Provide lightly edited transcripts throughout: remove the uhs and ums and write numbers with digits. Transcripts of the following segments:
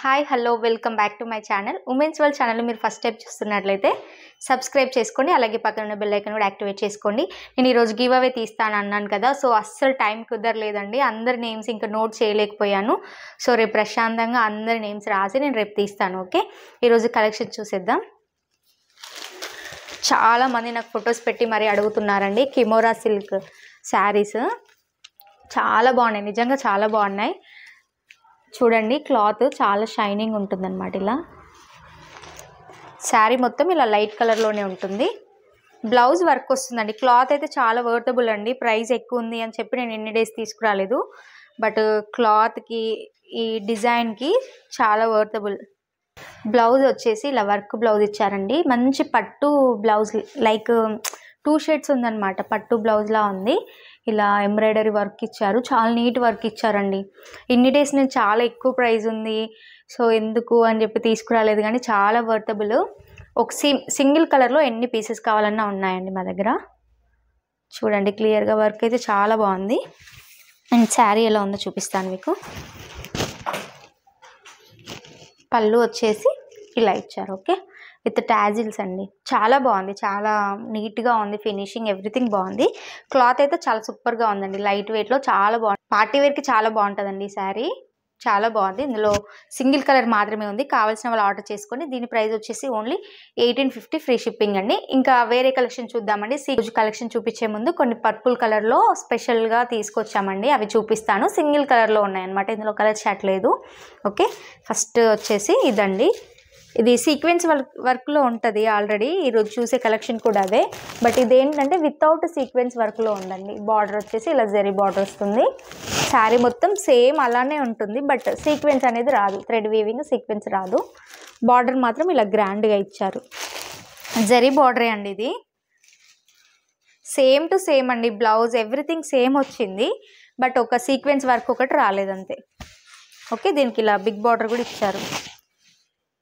Hi hello welcome back to my channel women's world channel మీరు first time చూస్తున్నట్లయితే subscribe చేసుకోండి. అలాగే పక్కన ఉన్న బెల్ ఐకాన్ కూడా యాక్టివేట్ చేసుకోండి. నేను ఈరోజు గివ్ అవే తీస్తాను అన్నాను కదా, సో అస్సలు టైం కుదరలేదండి. అందరి నేమ్స్ ఇంకా నోట్ చేయలేకపోయాను. సో రేపు ప్రశాంతంగా అందరి నేమ్స్ రాసి నేను రేపు తీస్తాను. ఓకే, ఈరోజు కలెక్షన్ చూసేద్దాం. చాలామంది నాకు ఫొటోస్ పెట్టి మరీ అడుగుతున్నారండి. కిమోరా సిల్క్ శారీస్ చాలా బాగున్నాయి, నిజంగా చాలా బాగున్నాయి. చూడండి, క్లాత్ చాలా షైనింగ్ ఉంటుందన్నమాట. ఇలా శారీ మొత్తం ఇలా లైట్ కలర్లోనే ఉంటుంది. బ్లౌజ్ వర్క్ వస్తుందండి. క్లాత్ అయితే చాలా వర్తబుల్ అండి. ప్రైస్ ఎక్కువ ఉంది అని చెప్పి నేను ఎన్ని డేస్ తీసుకురాలేదు, బట్ క్లాత్కి ఈ డిజైన్కి చాలా వర్తబుల్. బ్లౌజ్ వచ్చేసి ఇలా వర్క్ బ్లౌజ్ ఇచ్చారండి. మంచి పట్టు బ్లౌజ్, లైక్ 2 షేడ్స్ ఉందన్నమాట. పట్టు బ్లౌజ్లా ఉంది. ఇలా ఎంబ్రాయిడరీ వర్క్ ఇచ్చారు, చాలా నీట్ వర్క్ ఇచ్చారండి. ఇన్ని డేస్ నేను చాలా ఎక్కువ ప్రైస్ ఉంది సో ఎందుకు అని చెప్పి తీసుకురాలేదు, కానీ చాలా వర్తబుల్. ఒక సింగిల్ కలర్లో ఎన్ని పీసెస్ కావాలన్నా ఉన్నాయండి మా దగ్గర. చూడండి, క్లియర్గా వర్క్ అయితే చాలా బాగుంది. అండ్ శారీ ఎలా ఉందో చూపిస్తాను మీకు. పళ్ళు వచ్చేసి ఇలా ఇచ్చారు. ఓకే, విత్ టాజిల్స్ అండి. చాలా బాగుంది, చాలా నీట్గా ఉంది. ఫినిషింగ్ ఎవ్రీథింగ్ బాగుంది. క్లాత్ అయితే చాలా సూపర్గా ఉందండి. లైట్ వెయిట్లో చాలా బాగుంది. పార్టీ వేర్కి చాలా బాగుంటుందండి ఈ శారీ. చాలా బాగుంది. ఇందులో సింగిల్ కలర్ మాత్రమే ఉంది. కావాల్సిన వాళ్ళు ఆర్డర్ చేసుకోండి. దీని ప్రైస్ వచ్చేసి ఓన్లీ 1850 ఫ్రీ షిప్పింగ్ అండి. ఇంకా వేరే కలెక్షన్ చూద్దామండి. రోజు కలెక్షన్ చూపించే ముందు కొన్ని పర్పుల్ కలర్లో స్పెషల్గా తీసుకొచ్చామండి, అవి చూపిస్తాను. సింగిల్ కలర్లో ఉన్నాయన్నమాట, ఇందులో కలర్ చాట్ లేదు. ఓకే, ఫస్ట్ వచ్చేసి ఇదండి. ఇది సీక్వెన్స్ వర్క్లో ఉంటుంది. ఆల్రెడీ ఈరోజు చూసే కలెక్షన్ కూడా అదే, బట్ ఇదేంటంటే వితౌట్ సీక్వెన్స్ వర్క్లో ఉందండి. బార్డర్ వచ్చేసి ఇలా జరీ బార్డర్ వస్తుంది. శారీ మొత్తం సేమ్ అలానే ఉంటుంది, బట్ సీక్వెన్స్ అనేది రాదు. థ్రెడ్ వీవింగ్ సీక్వెన్స్ రాదు. బార్డర్ మాత్రం ఇలా గ్రాండ్గా ఇచ్చారు. జరీ బార్డరే అండి ఇది. సేమ్ టు సేమ్ అండి. బ్లౌజ్ ఎవ్రీథింగ్ సేమ్ వచ్చింది, బట్ ఒక సీక్వెన్స్ వర్క్ ఒకటి రాలేదంతే. ఓకే, దీనికి ఇలా బిగ్ బార్డర్ కూడా ఇచ్చారు.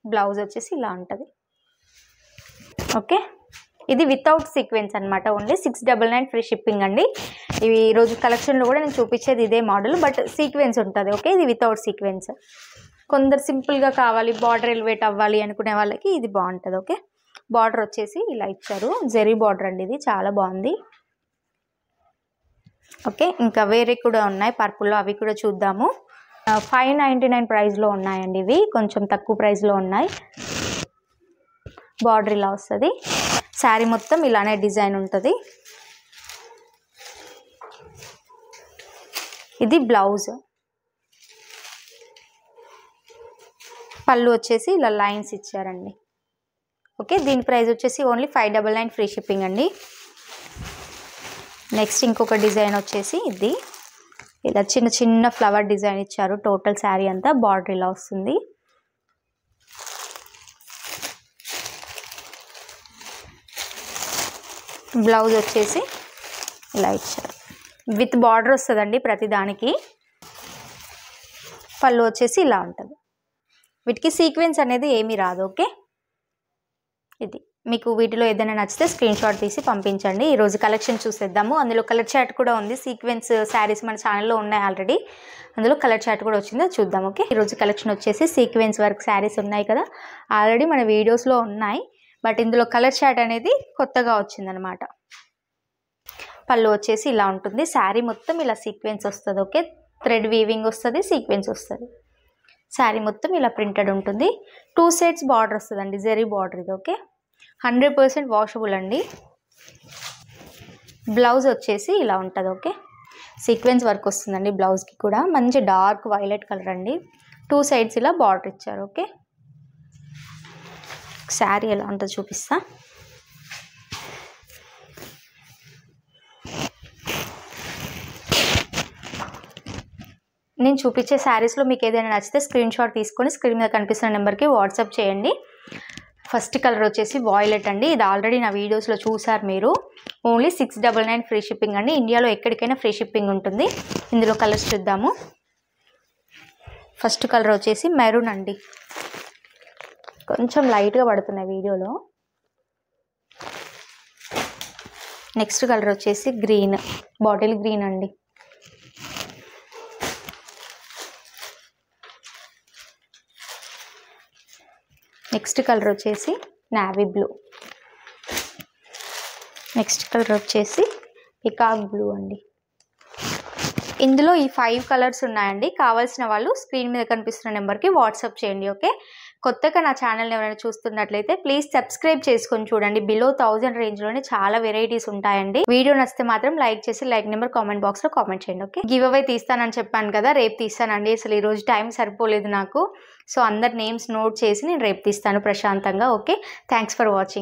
బ్లౌజ్ వచ్చేసి ఇలా ఉంటుంది. ఓకే, ఇది వితౌట్ సీక్వెన్స్ అనమాట. ఓన్లీ 699 ఫ్రీ షిప్పింగ్ అండి. ఇవి ఈరోజు కలెక్షన్లో కూడా నేను చూపించేది ఇదే మోడల్, బట్ సీక్వెన్స్ ఉంటుంది. ఓకే, ఇది వితౌట్ సీక్వెన్స్. కొందరు సింపుల్గా కావాలి, బార్డర్ ఎలివేట్ అవ్వాలి అనుకునే వాళ్ళకి ఇది బాగుంటుంది. ఓకే, బార్డర్ వచ్చేసి ఇలా ఇచ్చారు. జరీ బార్డర్ అండి, ఇది చాలా బాగుంది. ఓకే, ఇంకా వేరే కూడా ఉన్నాయి పర్పుల్లో, అవి కూడా చూద్దాము. 599 ప్రైస్లో ఉన్నాయండి. ఇవి కొంచెం తక్కువ ప్రైస్లో ఉన్నాయి. బార్డర్ ఇలా వస్తుంది. శారీ మొత్తం ఇలానే డిజైన్ ఉంటుంది. ఇది బ్లౌజ్. పళ్ళు వచ్చేసి ఇలా లైన్స్ ఇచ్చారండి. ఓకే, దీని ప్రైస్ వచ్చేసి ఓన్లీ 599 ఫ్రీ షిప్పింగ్ అండి. నెక్స్ట్ ఇంకొక డిజైన్ వచ్చేసి ఇది. ఇలా చిన్న చిన్న ఫ్లవర్ డిజైన్ ఇచ్చారు. టోటల్ శారీ అంతా బార్డర్ ఇలా వస్తుంది. బ్లౌజ్ వచ్చేసి ఇలా ఇచ్చారు. విత్ బార్డర్ వస్తుందండి ప్రతి దానికి. పళ్ళు వచ్చేసి ఇలా ఉంటుంది. వీటికి సీక్వెన్స్ అనేది ఏమీ రాదు. ఓకే, ఇది మీకు వీటిలో ఏదైనా నచ్చితే స్క్రీన్ షాట్ తీసి పంపించండి. ఈరోజు కలెక్షన్ చూసేద్దాము. అందులో కలర్ చాట్ కూడా ఉంది. సీక్వెన్స్ శారీస్ మన ఛానల్లో ఉన్నాయి ఆల్రెడీ, అందులో కలర్ చాట్ కూడా వచ్చిందో చూద్దాం. ఓకే, ఈరోజు కలెక్షన్ వచ్చేసి సీక్వెన్స్ వర్క్ శారీస్ ఉన్నాయి కదా, ఆల్రెడీ మన వీడియోస్లో ఉన్నాయి, బట్ ఇందులో కలర్ చాట్ అనేది కొత్తగా వచ్చిందనమాట. పళ్ళు వచ్చేసి ఇలా ఉంటుంది. శారీ మొత్తం ఇలా సీక్వెన్స్ వస్తుంది. ఓకే, థ్రెడ్ వీవింగ్ వస్తుంది, సీక్వెన్స్ వస్తుంది. శారీ మొత్తం ఇలా ప్రింటెడ్ ఉంటుంది. 2 సైడ్స్ బార్డర్ వస్తుందండి, జరీ బార్డర్ ఇది. ఓకే, 100% వాషబుల్ అండి. బ్లౌజ్ వచ్చేసి ఇలా ఉంటుంది. ఓకే, సీక్వెన్స్ వర్క్ వస్తుందండి బ్లౌజ్కి కూడా. మంచి డార్క్ వైలెట్ కలర్ అండి. 2 సైడ్స్ ఇలా బార్డర్ ఇచ్చారు. ఓకే, శారీ ఎలా ఉంటుందో చూపిస్తా. నేను చూపించే శారీస్లో మీకు ఏదైనా నచ్చితే స్క్రీన్ షాట్ తీసుకొని స్క్రీన్ మీద కనిపిస్తున్న నెంబర్కి వాట్సాప్ చేయండి. ఫస్ట్ కలర్ వచ్చేసి వాయిలెట్ అండి. ఇది ఆల్రెడీ నా వీడియోస్లో చూసారు మీరు. ఓన్లీ 699 ఫ్రీ షిప్పింగ్ అండి. ఇండియాలో ఎక్కడికైనా ఫ్రీ షిప్పింగ్ ఉంటుంది. ఇందులో కలర్స్ చూద్దాము. ఫస్ట్ కలర్ వచ్చేసి మెరూన్ అండి. కొంచెం లైట్గా పడుతున్నాయి వీడియోలో. నెక్స్ట్ కలర్ వచ్చేసి గ్రీన్, బాటిల్ గ్రీన్ అండి. నెక్స్ట్ కలర్ వచ్చేసి నావీ బ్లూ. నెక్స్ట్ కలర్ వచ్చేసి పికాక్ బ్లూ అండి. ఇందులో ఈ 5 కలర్స్ ఉన్నాయండి. కావాల్సిన వాళ్ళు స్క్రీన్ మీద కనిపిస్తున్న నెంబర్కి వాట్సాప్ చేయండి. ఓకే, కొత్తగా నా ఛానల్ని ఎవరైనా చూస్తున్నట్లయితే ప్లీజ్ సబ్స్క్రైబ్ చేసుకొని చూడండి. బిలో 1000 రేంజ్లోనే చాలా వెరైటీస్ ఉంటాయండి. వీడియో నచ్చితే మాత్రం లైక్ చేసి లైక్ నెంబర్ కామెంట్ బాక్స్లో కామెంట్ చేయండి. ఓకే, గివ్ అవే తీస్తానని చెప్పాను కదా, రేపు తీస్తానండి. అసలు ఈరోజు టైం సరిపోలేదు నాకు. సో అందరి నేమ్స్ నోట్ చేసి నేను రేపు తీస్తాను ప్రశాంతంగా. Okay, thanks for watching.